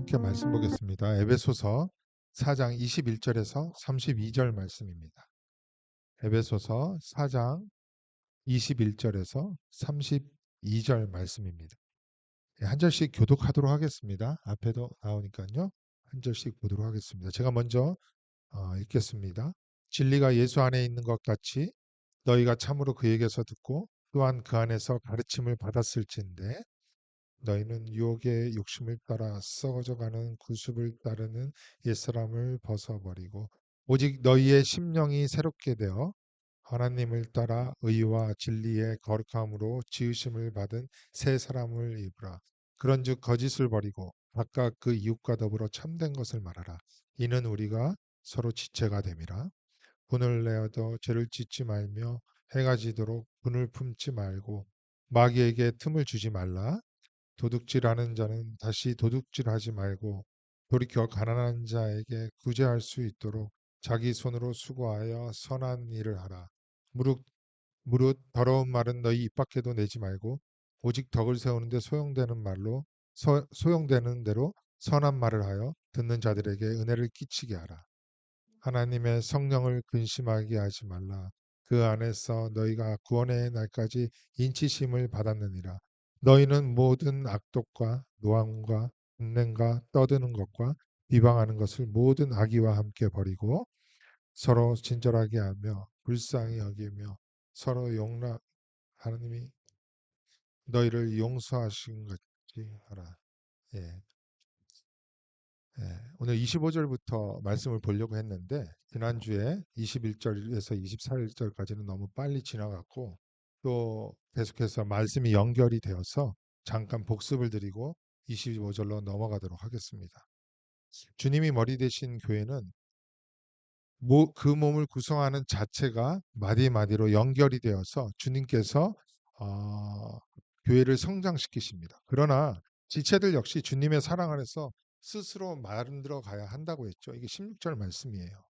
함께 말씀 보겠습니다. 에베소서 4장 21절에서 32절 말씀입니다. 에베소서 4장 21절에서 32절 말씀입니다. 한 절씩 교독하도록 하겠습니다. 앞에도 나오니까요. 한 절씩 보도록 하겠습니다. 제가 먼저 읽겠습니다. 진리가 예수 안에 있는 것 같이 너희가 참으로 그에게서 듣고 또한 그 안에서 가르침을 받았을진데 너희는 유혹의 욕심을 따라 썩어져가는 구습을 따르는 옛사람을 벗어버리고 오직 너희의 심령이 새롭게 되어 하나님을 따라 의와 진리의 거룩함으로 지으심을 받은 새 사람을 입으라. 그런즉 거짓을 버리고 각각 그 이웃과 더불어 참된 것을 말하라. 이는 우리가 서로 지체가 됨이라. 분을 내어도 죄를 짓지 말며 해가 지도록 분을 품지 말고 마귀에게 틈을 주지 말라. 도둑질하는 자는 다시 도둑질하지 말고 돌이켜 가난한 자에게 구제할 수 있도록 자기 손으로 수고하여 선한 일을 하라. 무릇 더러운 말은 너희 입 밖에도 내지 말고 오직 덕을 세우는데 소용되는 말로 소용되는 대로 선한 말을 하여 듣는 자들에게 은혜를 끼치게 하라. 하나님의 성령을 근심하게 하지 말라. 그 안에서 너희가 구원의 날까지 인치심을 받았느니라. 너희는 모든 악독과 노함과 분냄과 떠드는 것과 비방하는 것을 모든 악의와 함께 버리고 서로 친절하게 하며 불쌍히 여기며 서로 용납 하나님이 너희를 용서하신 같이 하라. 예. 오늘 25절부터 말씀을 보려고 했는데 지난주에 21절에서 24절까지는 너무 빨리 지나갔고 또 계속해서 말씀이 연결이 되어서 잠깐 복습을 드리고 25절로 넘어가도록 하겠습니다. 주님이 머리 되신 교회는 그 몸을 구성하는 자체가 마디마디로 연결이 되어서 주님께서 교회를 성장시키십니다. 그러나 지체들 역시 주님의 사랑 안에서 스스로 만들어 가야 한다고 했죠. 이게 16절 말씀이에요.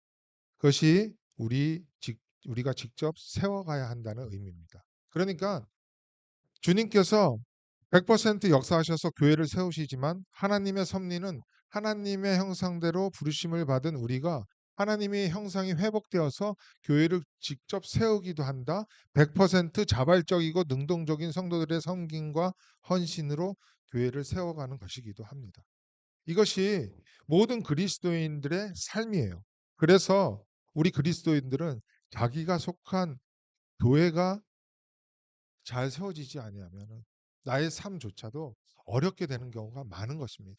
그것이 우리가 직접 세워가야 한다는 의미입니다. 그러니까 주님께서 100% 역사하셔서 교회를 세우시지만 하나님의 섭리는 하나님의 형상대로 부르심을 받은 우리가 하나님의 형상이 회복되어서 교회를 직접 세우기도 한다. 100% 자발적이고 능동적인 성도들의 섬김과 헌신으로 교회를 세워가는 것이기도 합니다. 이것이 모든 그리스도인들의 삶이에요. 그래서 우리 그리스도인들은 자기가 속한 교회가 잘 세워지지 아니하면 나의 삶조차도 어렵게 되는 경우가 많은 것입니다.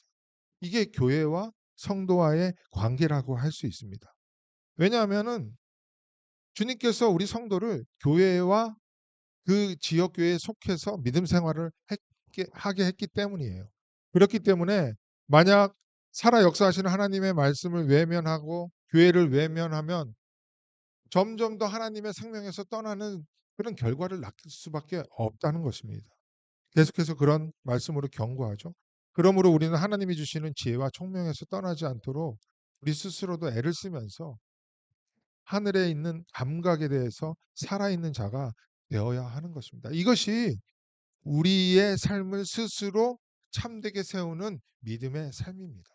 이게 교회와 성도와의 관계라고 할 수 있습니다. 왜냐하면 주님께서 우리 성도를 교회와 그 지역 교회에 속해서 믿음 생활을 하게 했기 때문이에요. 그렇기 때문에 만약 살아 역사하시는 하나님의 말씀을 외면하고 교회를 외면하면 점점 더 하나님의 생명에서 떠나는 그런 결과를 낳을 수밖에 없다는 것입니다. 계속해서 그런 말씀으로 경고하죠. 그러므로 우리는 하나님이 주시는 지혜와 총명에서 떠나지 않도록 우리 스스로도 애를 쓰면서 하늘에 있는 감각에 대해서 살아있는 자가 되어야 하는 것입니다. 이것이 우리의 삶을 스스로 참되게 세우는 믿음의 삶입니다.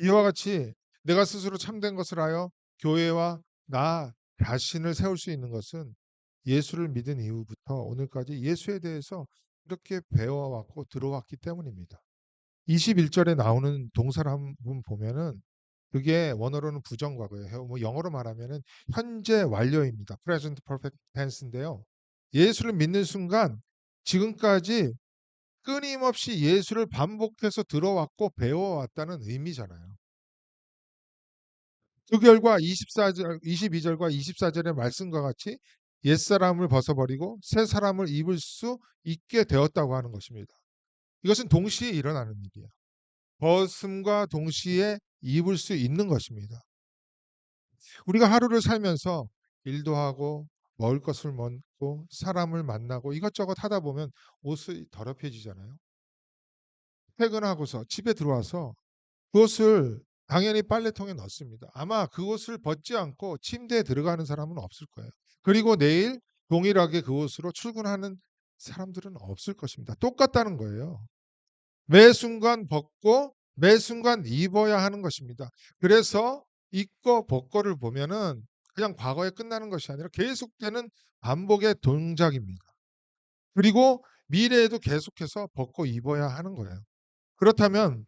이와 같이 내가 스스로 참된 것을 하여 교회와 나 자신을 세울 수 있는 것은 예수를 믿은 이후부터 오늘까지 예수에 대해서 이렇게 배워왔고 들어왔기 때문입니다. 21절에 나오는 동사를 한번 보면은 그게 원어로는 부정과거예요. 뭐 영어로 말하면은 현재 완료입니다. Present Perfect Tense인데요. 예수를 믿는 순간 지금까지 끊임없이 예수를 반복해서 들어왔고 배워왔다는 의미잖아요. 그 결과 22절과 24절의 말씀과 같이 옛사람을 벗어버리고 새 사람을 입을 수 있게 되었다고 하는 것입니다. 이것은 동시에 일어나는 일이에요. 벗음과 동시에 입을 수 있는 것입니다. 우리가 하루를 살면서 일도 하고 먹을 것을 먹고 사람을 만나고 이것저것 하다 보면 옷이 더럽혀지잖아요. 퇴근하고서 집에 들어와서 그것을 당연히 빨래통에 넣습니다. 아마 그것을 벗지 않고 침대에 들어가는 사람은 없을 거예요. 그리고 내일 동일하게 그 옷으로 출근하는 사람들은 없을 것입니다. 똑같다는 거예요. 매 순간 벗고 매 순간 입어야 하는 것입니다. 그래서 입고 벗고를 보면은 그냥 과거에 끝나는 것이 아니라 계속되는 반복의 동작입니다. 그리고 미래에도 계속해서 벗고 입어야 하는 거예요. 그렇다면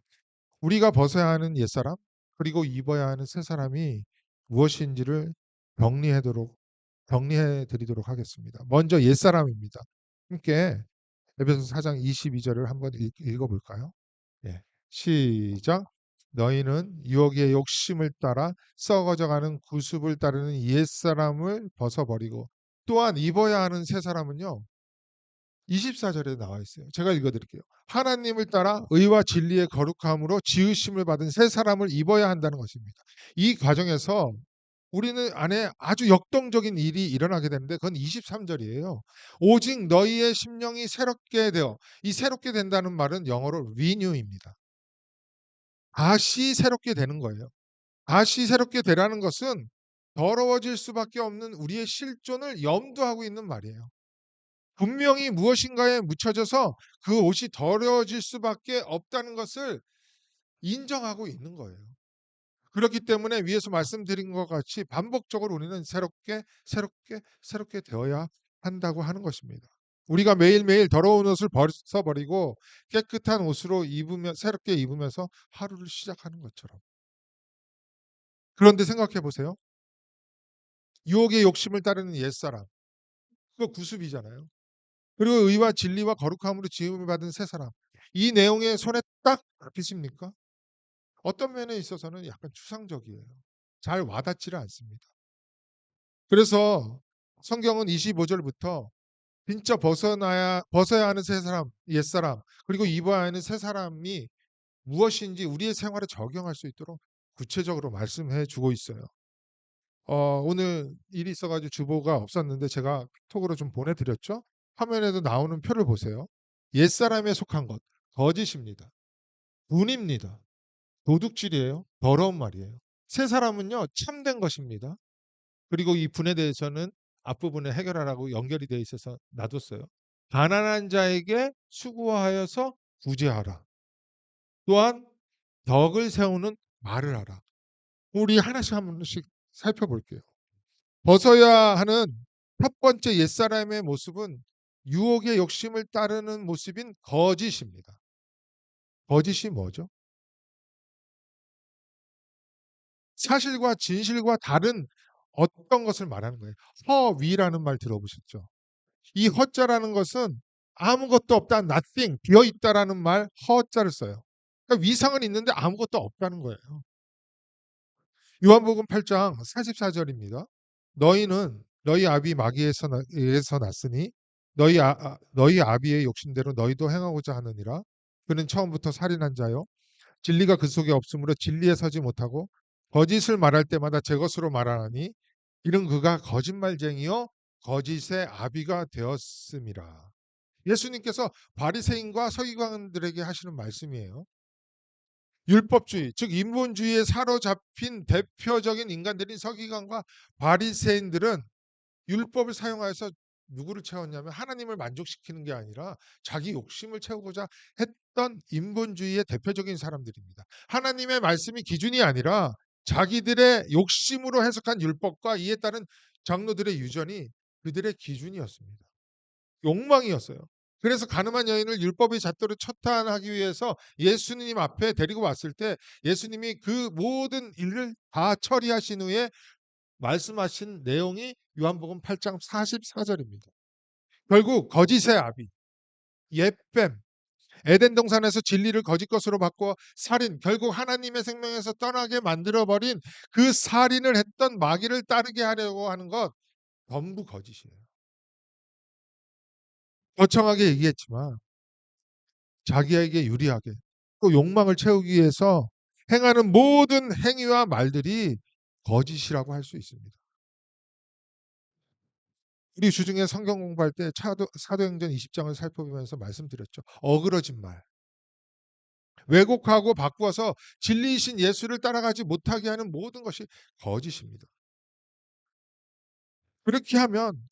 우리가 벗어야 하는 옛사람 그리고 입어야 하는 새사람이 무엇인지를 정리해 드리도록 하겠습니다. 먼저 옛사람입니다. 함께 에베소서 4장 22절을 한번 읽어 볼까요? 예. 시작. 너희는 유혹의 욕심을 따라 썩어져가는 구습을 따르는 옛사람을 벗어버리고 또한 입어야 하는 새사람은요. 24절에 나와 있어요. 제가 읽어 드릴게요. 하나님을 따라 의와 진리의 거룩함으로 지으심을 받은 새 사람을 입어야 한다는 것입니다. 이 과정에서 우리는 안에 아주 역동적인 일이 일어나게 되는데 그건 23절이에요. 오직 너희의 심령이 새롭게 되어 이 새롭게 된다는 말은 영어로 renew입니다. 다시 새롭게 되는 거예요. 다시 새롭게 되라는 것은 더러워질 수밖에 없는 우리의 실존을 염두하고 있는 말이에요. 분명히 무엇인가에 묻혀져서 그 옷이 더러워질 수밖에 없다는 것을 인정하고 있는 거예요. 그렇기 때문에 위에서 말씀드린 것 같이 반복적으로 우리는 새롭게 되어야 한다고 하는 것입니다. 우리가 매일매일 더러운 옷을 벗어버리고 깨끗한 옷으로 새롭게 입으면서 하루를 시작하는 것처럼. 그런데 생각해 보세요. 유혹의 욕심을 따르는 옛사람. 그거 구습이잖아요. 그리고 의와 진리와 거룩함으로 지음을 받은 새 사람. 이 내용에 손에 딱 잡히십니까? 어떤 면에 있어서는 약간 추상적이에요. 잘 와닿지를 않습니다. 그래서 성경은 25절부터 진짜 벗어야 하는 새 사람, 옛사람, 그리고 입어야 하는 새 사람이 무엇인지 우리의 생활에 적용할 수 있도록 구체적으로 말씀해 주고 있어요. 오늘 일이 있어가지고 주보가 없었는데 제가 톡으로 좀 보내드렸죠. 화면에도 나오는 표를 보세요. 옛사람에 속한 것, 거짓입니다. 분입니다. 도둑질이에요. 더러운 말이에요. 새 사람은요, 참된 것입니다. 그리고 이 분에 대해서는 앞부분에 해결하라고 연결이 되어 있어서 놔뒀어요. 가난한 자에게 수고하여서 구제하라. 또한 덕을 세우는 말을 하라. 우리 하나씩 한 번씩 살펴볼게요. 벗어야 하는 첫 번째 옛사람의 모습은 유혹의 욕심을 따르는 모습인 거짓입니다. 거짓이 뭐죠? 사실과 진실과 다른 어떤 것을 말하는 거예요. 허위라는 말 들어보셨죠? 이 허자라는 것은 아무것도 없다, nothing, 비어 있다라는 말 허자를 써요. 그러니까 위상은 있는데 아무것도 없다는 거예요. 요한복음 8장 44절입니다. 너희는 너희 아비 마귀에서 났으니 너희 아비의 욕심대로 너희도 행하고자 하느니라. 그는 처음부터 살인한 자요 진리가 그 속에 없으므로 진리에 서지 못하고 거짓을 말할 때마다 제 것으로 말하나니 이는 그가 거짓말쟁이요 거짓의 아비가 되었음이라. 예수님께서 바리새인과 서기관들에게 하시는 말씀이에요. 율법주의, 즉 인본주의에 사로잡힌 대표적인 인간들인 서기관과 바리새인들은 율법을 사용하여서 누구를 채웠냐면 하나님을 만족시키는 게 아니라 자기 욕심을 채우고자 했던 인본주의의 대표적인 사람들입니다. 하나님의 말씀이 기준이 아니라 자기들의 욕심으로 해석한 율법과 이에 따른 장로들의 유전이 그들의 기준이었습니다. 욕망이었어요. 그래서 가늠한 여인을 율법의 잣대로 처단하기 위해서 예수님 앞에 데리고 왔을 때 예수님이 그 모든 일을 다 처리하신 후에 말씀하신 내용이 요한복음 8장 44절입니다. 결국 거짓의 아비, 옛뱀, 에덴 동산에서 진리를 거짓 것으로 바꿔 살인, 결국 하나님의 생명에서 떠나게 만들어버린 그 살인을 했던 마귀를 따르게 하려고 하는 것 전부 거짓이에요. 거창하게 얘기했지만 자기에게 유리하게 또 욕망을 채우기 위해서 행하는 모든 행위와 말들이 거짓이라고 할 수 있습니다. 우리 주중에 성경 공부할 때 사도행전 20장을 살펴보면서 말씀드렸죠. 어그러진 말. 왜곡하고 바꾸어서 진리이신 예수를 따라가지 못하게 하는 모든 것이 거짓입니다. 그렇게 하면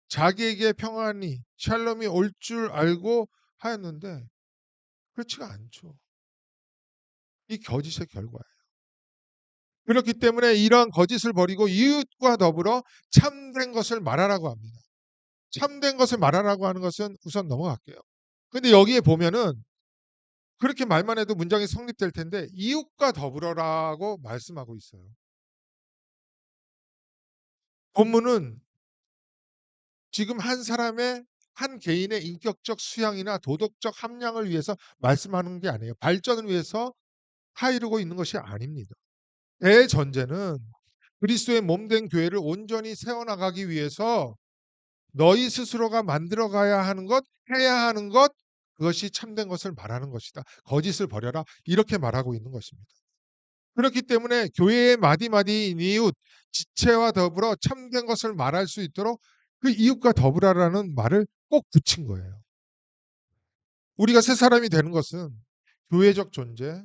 자기에게 평안이 샬롬이 올 줄 알고 하였는데 그렇지가 않죠. 이 거짓의 결과예요. 그렇기 때문에 이러한 거짓을 버리고 이웃과 더불어 참된 것을 말하라고 합니다. 참된 것을 말하라고 하는 것은 우선 넘어갈게요. 근데 여기에 보면은 그렇게 말만 해도 문장이 성립될 텐데 이웃과 더불어라고 말씀하고 있어요. 본문은 지금 한 사람의 한 개인의 인격적 수양이나 도덕적 함량을 위해서 말씀하는 게 아니에요. 발전을 위해서 타이르고 있는 것이 아닙니다. 대전제는 그리스도의 몸된 교회를 온전히 세워나가기 위해서 너희 스스로가 만들어 가야 하는 것, 해야 하는 것, 그것이 참된 것을 말하는 것이다. 거짓을 버려라. 이렇게 말하고 있는 것입니다. 그렇기 때문에 교회의 마디마디인 이웃, 지체와 더불어 참된 것을 말할 수 있도록 그 이웃과 더불어라는 말을 꼭 붙인 거예요. 우리가 새 사람이 되는 것은 교회적 존재,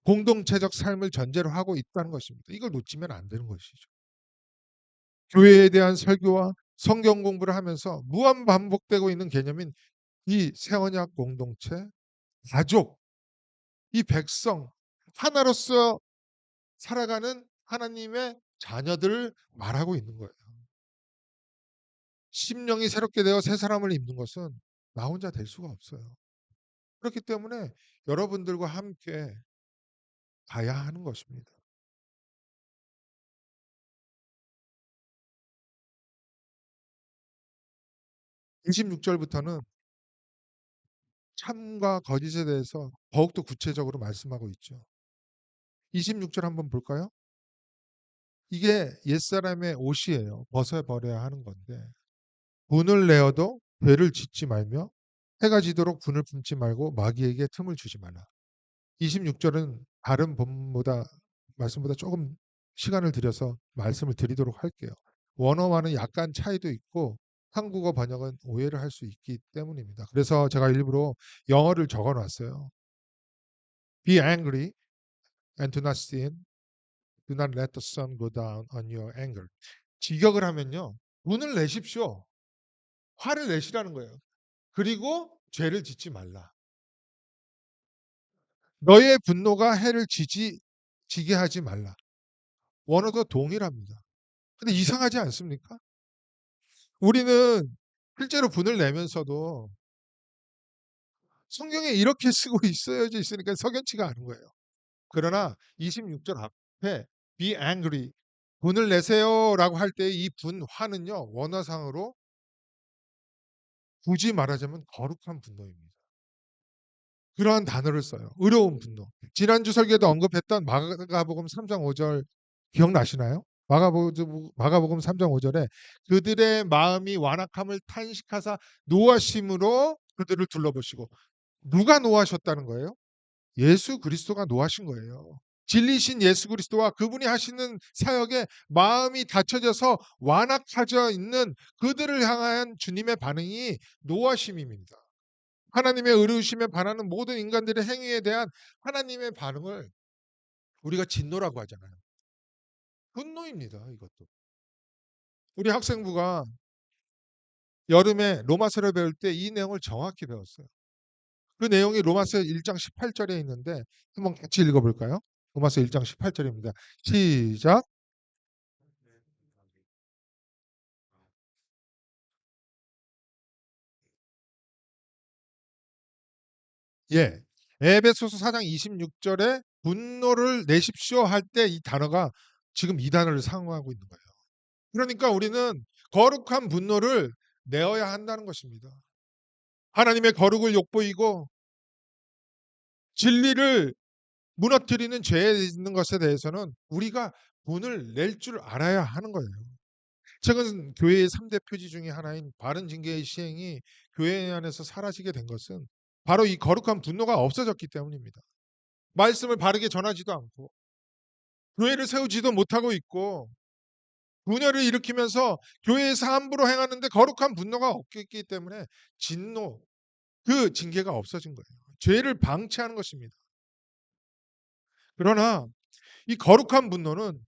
공동체적 삶을 전제로 하고 있다는 것입니다. 이걸 놓치면 안 되는 것이죠. 교회에 대한 설교와 성경 공부를 하면서 무한 반복되고 있는 개념인 이 새언약 공동체, 가족, 이 백성, 하나로서 살아가는 하나님의 자녀들을 말하고 있는 거예요. 심령이 새롭게 되어 새 사람을 입는 것은 나 혼자 될 수가 없어요. 그렇기 때문에 여러분들과 함께 가야 하는 것입니다. 26절부터는 참과 거짓에 대해서 더욱더 구체적으로 말씀하고 있죠. 26절 한번 볼까요? 이게 옛사람의 옷이에요. 벗어버려야 하는 건데 분을 내어도 죄를 짓지 말며 해가 지도록 분을 품지 말고 마귀에게 틈을 주지 마라. 26절은 다른 본보다 말씀보다 조금 시간을 들여서 말씀을 드리도록 할게요. 원어와는 약간 차이도 있고 한국어 번역은 오해를 할 수 있기 때문입니다. 그래서 제가 일부러 영어를 적어 놨어요. Be angry and do not sin. Do not let the sun go down on your anger. 직역을 하면요. 분을 내십시오. 화를 내시라는 거예요. 그리고 죄를 짓지 말라. 너의 분노가 해를 지게 하지 말라. 원어도 동일합니다. 근데 이상하지 않습니까? 우리는 실제로 분을 내면서도 성경에 이렇게 쓰고 있어야지 있으니까 석연치가 않은 거예요. 그러나 26절 앞에 be angry, 분을 내세요라고 할 때 이 분화는요. 원어상으로 굳이 말하자면 거룩한 분노입니다. 그러한 단어를 써요. 의로운 분노. 지난주 설교에도 언급했던 마가복음 3장 5절 기억나시나요? 마가복음 3장 5절에 그들의 마음이 완악함을 탄식하사 노하심으로 그들을 둘러보시고 누가 노하셨다는 거예요? 예수 그리스도가 노하신 거예요. 진리신 예수 그리스도와 그분이 하시는 사역에 마음이 닫혀져서 완악해져 있는 그들을 향한 주님의 반응이 노하심입니다. 하나님의 의로우심에 반하는 모든 인간들의 행위에 대한 하나님의 반응을 우리가 진노라고 하잖아요. 분노입니다. 이것도. 우리 학생부가 여름에 로마서를 배울 때 이 내용을 정확히 배웠어요. 그 내용이 로마서 1장 18절에 있는데 한번 같이 읽어볼까요? 로마서 1장 18절입니다. 시작. 예. 에베소서 4장 26절에 분노를 내십시오 할 때 이 단어가 지금 이 단어를 상호하고 있는 거예요. 그러니까 우리는 거룩한 분노를 내어야 한다는 것입니다. 하나님의 거룩을 욕보이고 진리를 무너뜨리는 죄에 있는 것에 대해서는 우리가 분을 낼 줄 알아야 하는 거예요. 최근 교회의 3대 표지 중에 하나인 바른 징계의 시행이 교회 안에서 사라지게 된 것은 바로 이 거룩한 분노가 없어졌기 때문입니다. 말씀을 바르게 전하지도 않고 교회를 세우지도 못하고 있고 분열을 일으키면서 교회에서 함부로 행하는데 거룩한 분노가 없기 때문에 진노, 그 징계가 없어진 거예요. 죄를 방치하는 것입니다. 그러나 이 거룩한 분노는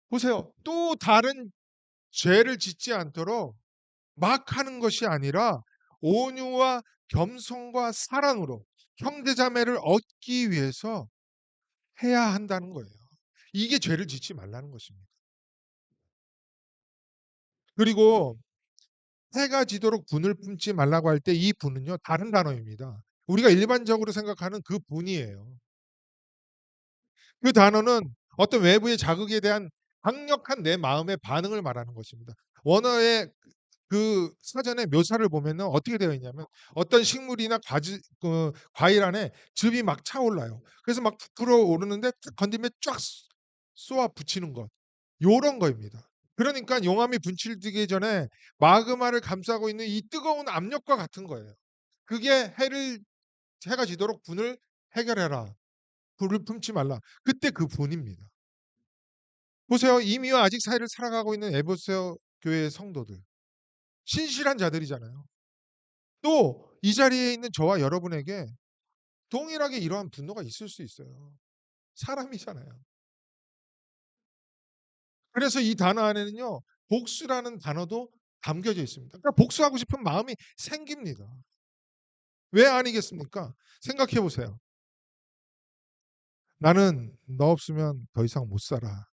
보세요. 또 다른 죄를 짓지 않도록 막 하는 것이 아니라 온유와 겸손과 사랑으로 형제자매를 얻기 위해서 해야 한다는 거예요. 이게 죄를 짓지 말라는 것입니다. 그리고 해가 지도록 분을 품지 말라고 할 때 이 분은요 다른 단어입니다. 우리가 일반적으로 생각하는 그 분이에요. 그 단어는 어떤 외부의 자극에 대한 강력한 내 마음의 반응을 말하는 것입니다. 원어의 그 사전에 묘사를 보면은 어떻게 되어 있냐면 어떤 식물이나 과일 안에 즙이 막 차올라요. 그래서 막 부풀어 오르는데 탁 건드리면 쫙 쏘아 붙이는 것. 요런 거입니다. 그러니까 용암이 분출되기 전에 마그마를 감싸고 있는 이 뜨거운 압력과 같은 거예요. 그게 해가 지도록 분을 해결해라. 불을 품지 말라. 그때 그 분입니다. 보세요. 이미와 아직 사이를 살아가고 있는 에베소 교회의 성도들. 신실한 자들이잖아요. 또 이 자리에 있는 저와 여러분에게 동일하게 이러한 분노가 있을 수 있어요. 사람이잖아요. 그래서 이 단어 안에는요. 복수라는 단어도 담겨져 있습니다. 그러니까 복수하고 싶은 마음이 생깁니다. 왜 아니겠습니까? 생각해 보세요. '나는 너 없으면 더 이상 못 살아.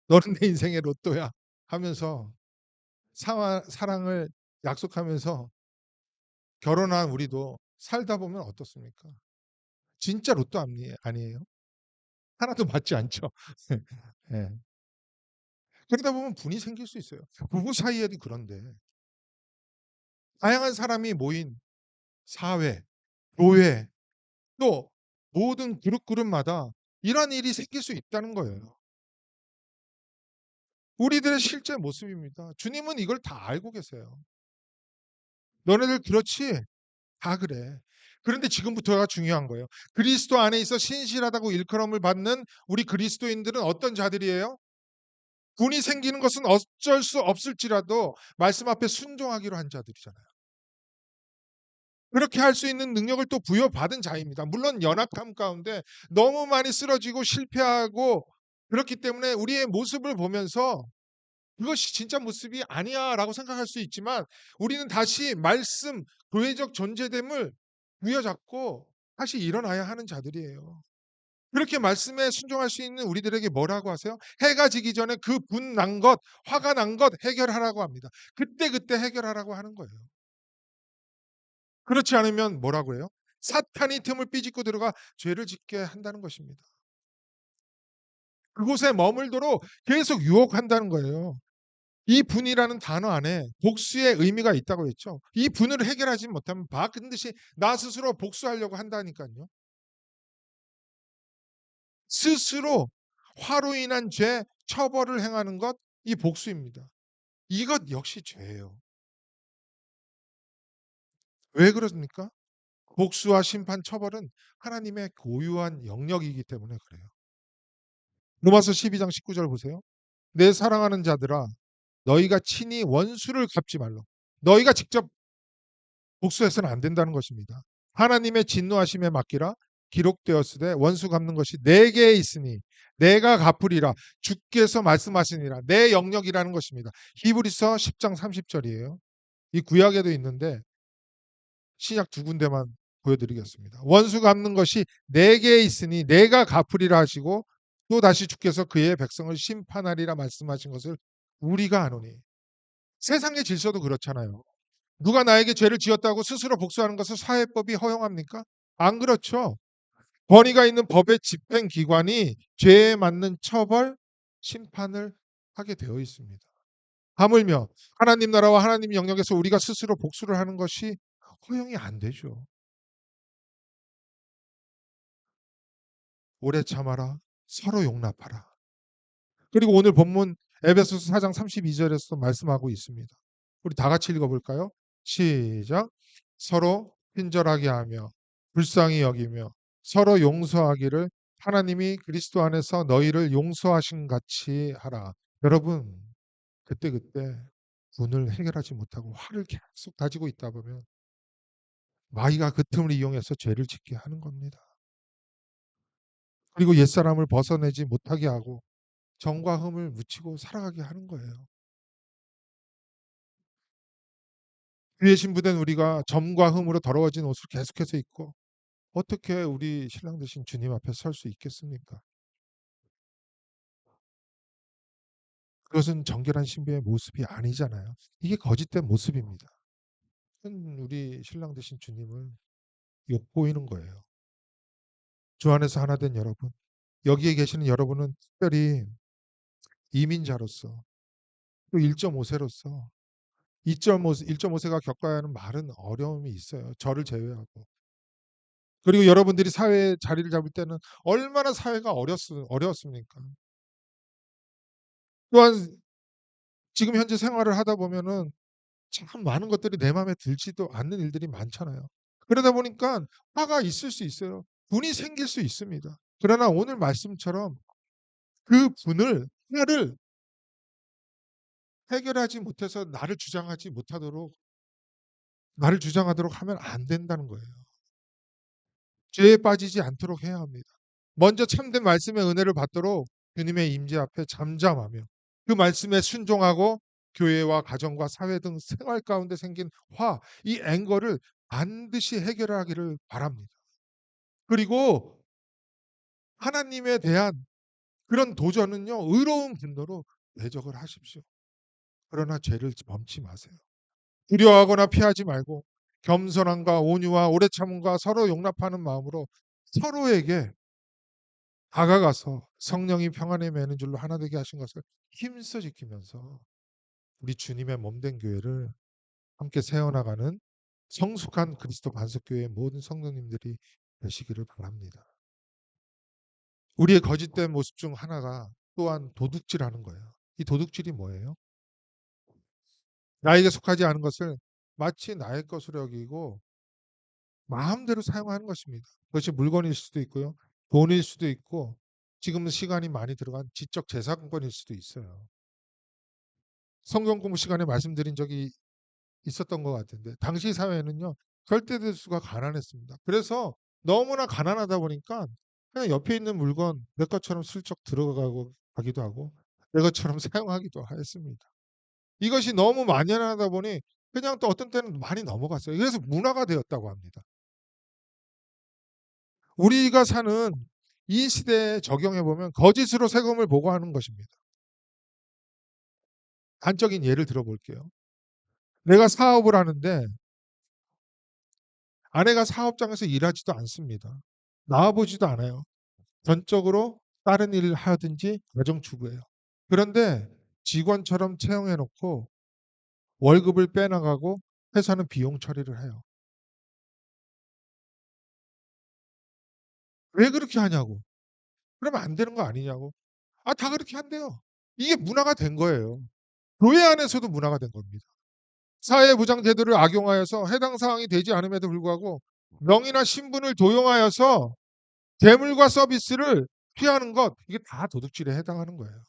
너는 내 인생의 로또야.' 하면서 사랑을 약속하면서 결혼한 우리도 살다 보면 어떻습니까? 진짜 로또 아니에요? 하나도 맞지 않죠. 예. 그러다 보면 분이 생길 수 있어요. 부부 사이에도 그런데 다양한 사람이 모인 사회, 교회 또 모든 그룹마다 이러한 일이 생길 수 있다는 거예요. 우리들의 실제 모습입니다. 주님은 이걸 다 알고 계세요. "너네들 그렇지? 다 그래." 그런데 지금부터가 중요한 거예요. 그리스도 안에 있어 신실하다고 일컬음을 받는 우리 그리스도인들은 어떤 자들이에요? 분이 생기는 것은 어쩔 수 없을지라도 말씀 앞에 순종하기로 한 자들이잖아요. 그렇게 할 수 있는 능력을 또 부여받은 자입니다. 물론 연약함 가운데 너무 많이 쓰러지고 실패하고 그렇기 때문에 우리의 모습을 보면서 '그것이 진짜 모습이 아니야.'라고 생각할 수 있지만 우리는 다시 말씀 교회적 존재됨을 부여잡고 다시 일어나야 하는 자들이에요. 그렇게 말씀에 순종할 수 있는 우리들에게 뭐라고 하세요? 해가 지기 전에 그 분난 것, 화가 난 것 해결하라고 합니다. 그때그때 해결하라고 하는 거예요. 그렇지 않으면 뭐라고 해요? 사탄이 틈을 삐짓고 들어가 죄를 짓게 한다는 것입니다. 그곳에 머물도록 계속 유혹한다는 거예요. 이 분이라는 단어 안에 복수의 의미가 있다고 했죠. 이 분을 해결하지 못하면 반드시 나 스스로 복수하려고 한다니까요. 스스로 화로 인한 죄 처벌을 행하는 것 이 복수입니다. 이것 역시 죄예요. 왜 그렇습니까? 복수와 심판 처벌은 하나님의 고유한 영역이기 때문에 그래요. 로마서 12장 19절 보세요. 내 사랑하는 자들아 너희가 친히 원수를 갚지 말라. 너희가 직접 복수해서는 안 된다는 것입니다. 하나님의 진노하심에 맡기라. 기록되었으되 원수 갚는 것이 내게 있으니 내가 갚으리라. 주께서 말씀하시니라. 내 영역이라는 것입니다. 히브리서 10장 30절이에요. 이 구약에도 있는데 신약 두 군데만 보여드리겠습니다. 원수 갚는 것이 내게 있으니 내가 갚으리라 하시고 또 다시 주께서 그의 백성을 심판하리라 말씀하신 것을 우리가 아노니. 세상의 질서도 그렇잖아요. 누가 나에게 죄를 지었다고 스스로 복수하는 것을 사회법이 허용합니까? 안 그렇죠. 권위가 있는 법의 집행 기관이 죄에 맞는 처벌, 심판을 하게 되어 있습니다. 하물며 하나님 나라와 하나님 영역에서 우리가 스스로 복수를 하는 것이 허용이 안 되죠. 오래 참아라. 서로 용납하라. 그리고 오늘 본문 에베소서 4장 32절에서 말씀하고 있습니다. 우리 다 같이 읽어볼까요? 시작. 서로 친절하게 하며 불쌍히 여기며 서로 용서하기를 하나님이 그리스도 안에서 너희를 용서하신 같이 하라. 여러분 그때그때 분을 해결하지 못하고 화를 계속 다지고 있다 보면 마귀가 그 틈을 이용해서 죄를 짓게 하는 겁니다. 그리고 옛사람을 벗어내지 못하게 하고 정과 흠을 묻히고 살아가게 하는 거예요. 위에 신부된 우리가 점과 흠으로 더러워진 옷을 계속해서 입고 어떻게 우리 신랑 되신 주님 앞에 설 수 있겠습니까? 그것은 정결한 신부의 모습이 아니잖아요. 이게 거짓된 모습입니다. 우리 신랑 되신 주님을 욕보이는 거예요. 주 안에서 하나 된 여러분, 여기에 계시는 여러분은 특별히 이민자로서 또 1.5세로서 1.5세가 겪어야 하는 많은 어려움이 있어요. 저를 제외하고. 그리고 여러분들이 사회에 자리를 잡을 때는 얼마나 사회가 어려웠습니까? 또한 지금 현재 생활을 하다 보면은 참 많은 것들이 내 마음에 들지도 않는 일들이 많잖아요. 그러다 보니까 화가 있을 수 있어요. 분이 생길 수 있습니다. 그러나 오늘 말씀처럼 그 분을 화를 해결하지 못해서 나를 주장하도록 하면 안 된다는 거예요. 죄에 빠지지 않도록 해야 합니다. 먼저 참된 말씀의 은혜를 받도록 주님의 임재 앞에 잠잠하며 그 말씀에 순종하고 교회와 가정과 사회 등 생활 가운데 생긴 이 앵거를 반드시 해결하기를 바랍니다. 그리고 하나님에 대한 그런 도전은요, 의로운 분노로 대적을 하십시오. 그러나 죄를 범치 마세요. 두려워하거나 피하지 말고 겸손함과 온유와 오래 참음과 서로 용납하는 마음으로 서로에게 다가가서 성령이 평안에 매는 줄로 하나 되게 하신 것을 힘써 지키면서 우리 주님의 몸된 교회를 함께 세워나가는 성숙한 그리스도 반석교회의 모든 성도님들이 되시기를 바랍니다. 우리의 거짓된 모습 중 하나가 또한 도둑질하는 거예요. 이 도둑질이 뭐예요? 나에게 속하지 않은 것을 마치 나의 것으로 여기고 마음대로 사용하는 것입니다. 그것이 물건일 수도 있고요. 돈일 수도 있고 지금은 시간이 많이 들어간 지적 재산권일 수도 있어요. 성경 공부 시간에 말씀드린 적이 있었던 것 같은데 당시 사회는요. 절대대수가 가난했습니다. 그래서 너무나 가난하다 보니까 그냥 옆에 있는 물건 내 것처럼 슬쩍 들어가고 가기도 하고 내 것처럼 사용하기도 했습니다. 이것이 너무 만연하다 보니 그냥 또 어떤 때는 많이 넘어갔어요. 그래서 문화가 되었다고 합니다. 우리가 사는 이 시대에 적용해 보면 거짓으로 세금을 보고하는 것입니다. 단적인 예를 들어 볼게요. 내가 사업을 하는데 아내가 사업장에서 일하지도 않습니다. 나와 보지도 않아요. 전적으로 다른 일을 하든지 가정주부예요. 그런데 직원처럼 채용해 놓고 월급을 빼나가고 회사는 비용 처리를 해요. 왜 그렇게 하냐고. 그러면 안 되는 거 아니냐고. 다 그렇게 한대요. 이게 문화가 된 거예요. 교회 안에서도 문화가 된 겁니다. 사회부장 제도를 악용하여서 해당 사항이 되지 않음에도 불구하고 명의나 신분을 도용하여서 재물과 서비스를 피하는 것, 이게 다 도둑질에 해당하는 거예요.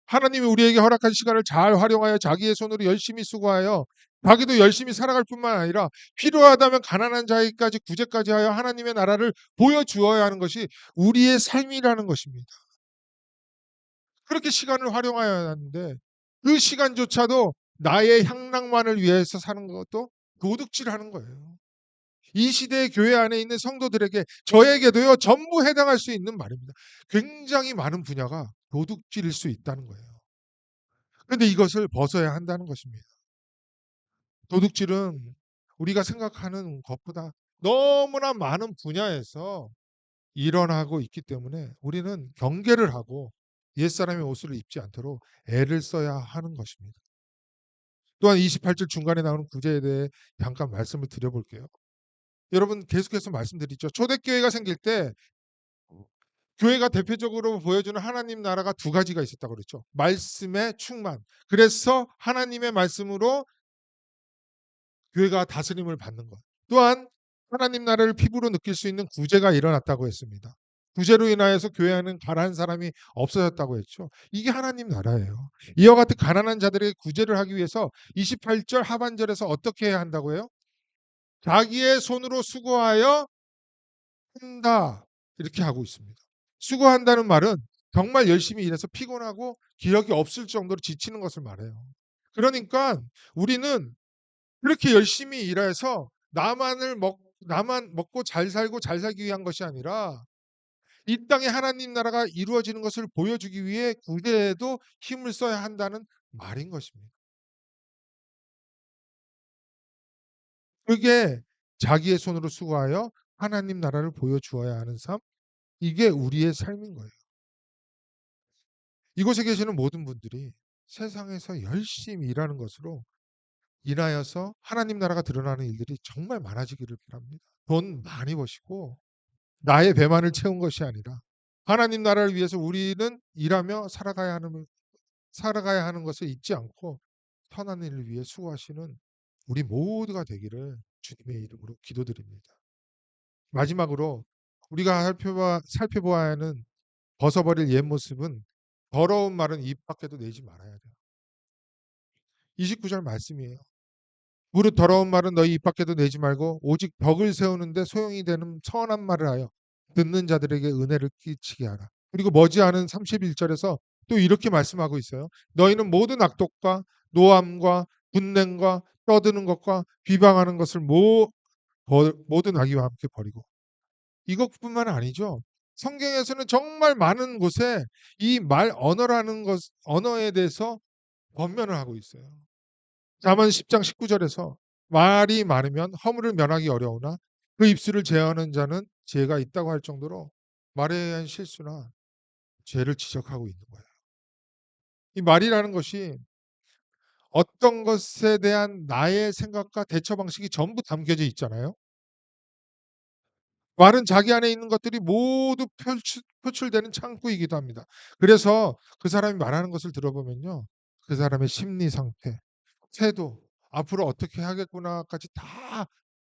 하나님이 우리에게 허락한 시간을 잘 활용하여 자기의 손으로 열심히 수고하여 자기도 열심히 살아갈 뿐만 아니라 필요하다면 가난한 자에게까지 구제까지 하여 하나님의 나라를 보여주어야 하는 것이 우리의 삶이라는 것입니다. 그렇게 시간을 활용해야 하는데 그 시간조차도 나의 향락만을 위해서 사는 것도 도둑질하는 거예요. 이 시대의 교회 안에 있는 성도들에게 저에게도요 전부 해당할 수 있는 말입니다. 굉장히 많은 분야가 도둑질일 수 있다는 거예요. 그런데 이것을 벗어야 한다는 것입니다. 도둑질은 우리가 생각하는 것보다 너무나 많은 분야에서 일어나고 있기 때문에 우리는 경계를 하고 옛사람의 옷을 입지 않도록 애를 써야 하는 것입니다. 또한 28절 중간에 나오는 구제에 대해 잠깐 말씀을 드려볼게요. 여러분 계속해서 말씀드리죠. 초대교회가 생길 때 교회가 대표적으로 보여주는 하나님 나라가 두 가지가 있었다고 그랬죠. 말씀의 충만. 그래서 하나님의 말씀으로 교회가 다스림을 받는 것. 또한 하나님 나라를 피부로 느낄 수 있는 구제가 일어났다고 했습니다. 구제로 인하여서 교회 안은 가난한 사람이 없어졌다고 했죠. 이게 하나님 나라예요. 이와 같은 가난한 자들에게 구제를 하기 위해서 28절 하반절에서 어떻게 해야 한다고 해요? 자기의 손으로 수고하여 한다. 이렇게 하고 있습니다. 수고한다는 말은 정말 열심히 일해서 피곤하고 기력이 없을 정도로 지치는 것을 말해요. 그러니까 우리는 그렇게 열심히 일해서 나만을 나만 먹고 잘 살고 잘 살기 위한 것이 아니라 이 땅에 하나님 나라가 이루어지는 것을 보여주기 위해 구대에도 힘을 써야 한다는 말인 것입니다. 그게 자기의 손으로 수고하여 하나님 나라를 보여주어야 하는 삶, 이게 우리의 삶인 거예요. 이곳에 계시는 모든 분들이 세상에서 열심히 일하는 것으로 인하여서 하나님 나라가 드러나는 일들이 정말 많아지기를 바랍니다. 돈 많이 버시고 나의 배만을 채운 것이 아니라 하나님 나라를 위해서 우리는 일하며 살아가야 하는 것을 잊지 않고 선한 일을 위해 수고하시는 우리 모두가 되기를 주님의 이름으로 기도드립니다. 마지막으로 우리가 살펴보아야 하는 벗어버릴 옛 모습은 더러운 말은 입 밖에도 내지 말아야 돼요. 29절 말씀이에요. 무릇 더러운 말은 너희 입 밖에도 내지 말고 오직 덕을 세우는데 소용이 되는 선한 말을 하여 듣는 자들에게 은혜를 끼치게 하라. 그리고 머지않은 31절에서 또 이렇게 말씀하고 있어요. 너희는 모든 악독과 노함과 분냉과 떠드는 것과 비방하는 것을 모든 악의와 함께 버리고, 이것뿐만 아니죠. 성경에서는 정말 많은 곳에 이 말 언어라는 것, 언어에 대해서 권면을 하고 있어요. 잠언 10장 19절에서 말이 많으면 허물을 면하기 어려우나 그 입술을 제어하는 자는 지혜가 있다고 할 정도로 말에 의한 실수나 죄를 지적하고 있는 거예요. 이 말이라는 것이 어떤 것에 대한 나의 생각과 대처 방식이 전부 담겨져 있잖아요. 말은 자기 안에 있는 것들이 모두 표출되는 창구이기도 합니다. 그래서 그 사람이 말하는 것을 들어보면요. 그 사람의 심리 상태, 태도, 앞으로 어떻게 하겠구나까지 다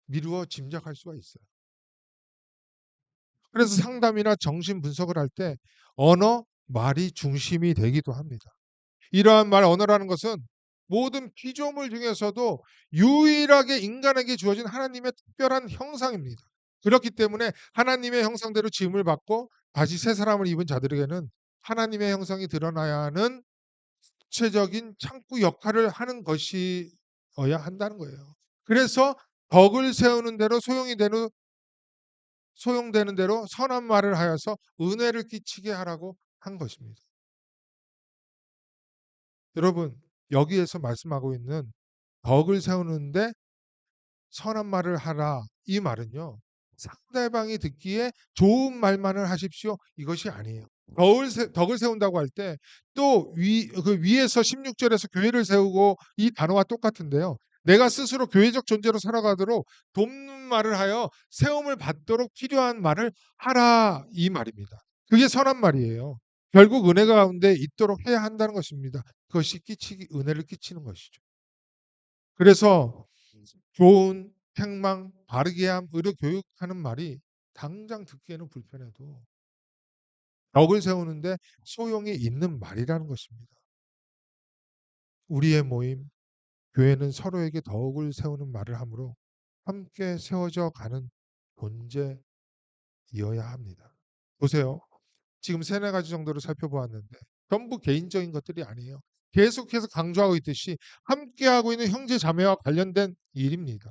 미루어 짐작할 수가 있어요. 그래서 상담이나 정신 분석을 할 때 언어, 말이 중심이 되기도 합니다. 이러한 말 언어라는 것은 모든 피조물 중에서도 유일하게 인간에게 주어진 하나님의 특별한 형상입니다. 그렇기 때문에 하나님의 형상대로 지음을 받고 다시 새 사람을 입은 자들에게는 하나님의 형상이 드러나야 하는 구체적인 창구 역할을 하는 것이어야 한다는 거예요. 그래서 덕을 세우는 대로 소용되는 대로 선한 말을 하여서 은혜를 끼치게 하라고 한 것입니다. 여러분, 여기에서 말씀하고 있는 덕을 세우는데 선한 말을 하라, 이 말은요, 상대방이 듣기에 좋은 말만을 하십시오, 이것이 아니에요. 덕을 세운다고 할 때 또 그 위에서 16절에서 교회를 세우고 이 단어와 똑같은데요. 내가 스스로 교회적 존재로 살아가도록 돕는 말을 하여 세움을 받도록 필요한 말을 하라, 이 말입니다. 그게 선한 말이에요. 결국 은혜 가운데 있도록 해야 한다는 것입니다. 그것이 은혜를 끼치는 것이죠. 그래서 좋은, 행망, 바르게 함, 의료 교육하는 말이 당장 듣기에는 불편해도 덕을 세우는데 소용이 있는 말이라는 것입니다. 우리의 모임, 교회는 서로에게 덕을 세우는 말을 하므로 함께 세워져 가는 존재이어야 합니다. 보세요. 지금 세네 가지 정도를 살펴보았는데 전부 개인적인 것들이 아니에요. 계속해서 강조하고 있듯이 함께하고 있는 형제 자매와 관련된 일입니다.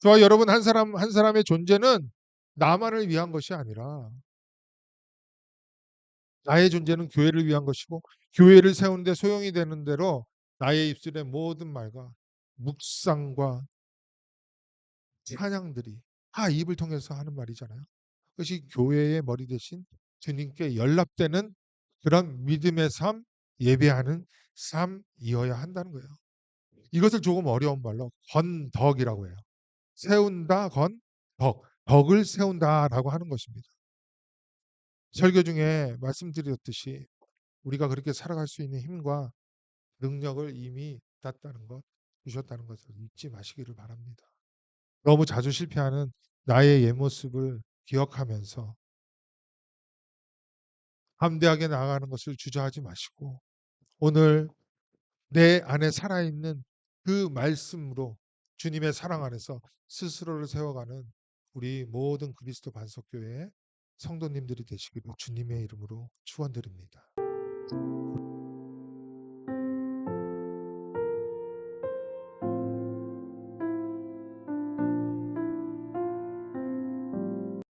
저와 여러분 한 사람 한 사람의 존재는 나만을 위한 것이 아니라 나의 존재는 교회를 위한 것이고 교회를 세우는데 소용이 되는 대로 나의 입술의 모든 말과 묵상과 찬양들이 다 입을 통해서 하는 말이잖아요. 그것이 교회의 머리 대신 주님께 연락되는 그런 믿음의 삶, 예배하는 삶이어야 한다는 거예요. 이것을 조금 어려운 말로 건덕이라고 해요. 세운다, 덕을 세운다라고 하는 것입니다. 설교 중에 말씀드렸듯이 우리가 그렇게 살아갈 수 있는 힘과 능력을 이미 주셨다는 것을 잊지 마시기를 바랍니다. 너무 자주 실패하는 나의 옛 모습을 기억하면서 담대하게 나아가는 것을 주저하지 마시고 오늘 내 안에 살아있는 그 말씀으로 주님의 사랑 안에서 스스로를 세워가는 우리 모든 그리스도 반석교회의 성도님들이 되시기를 주님의 이름으로 축원드립니다.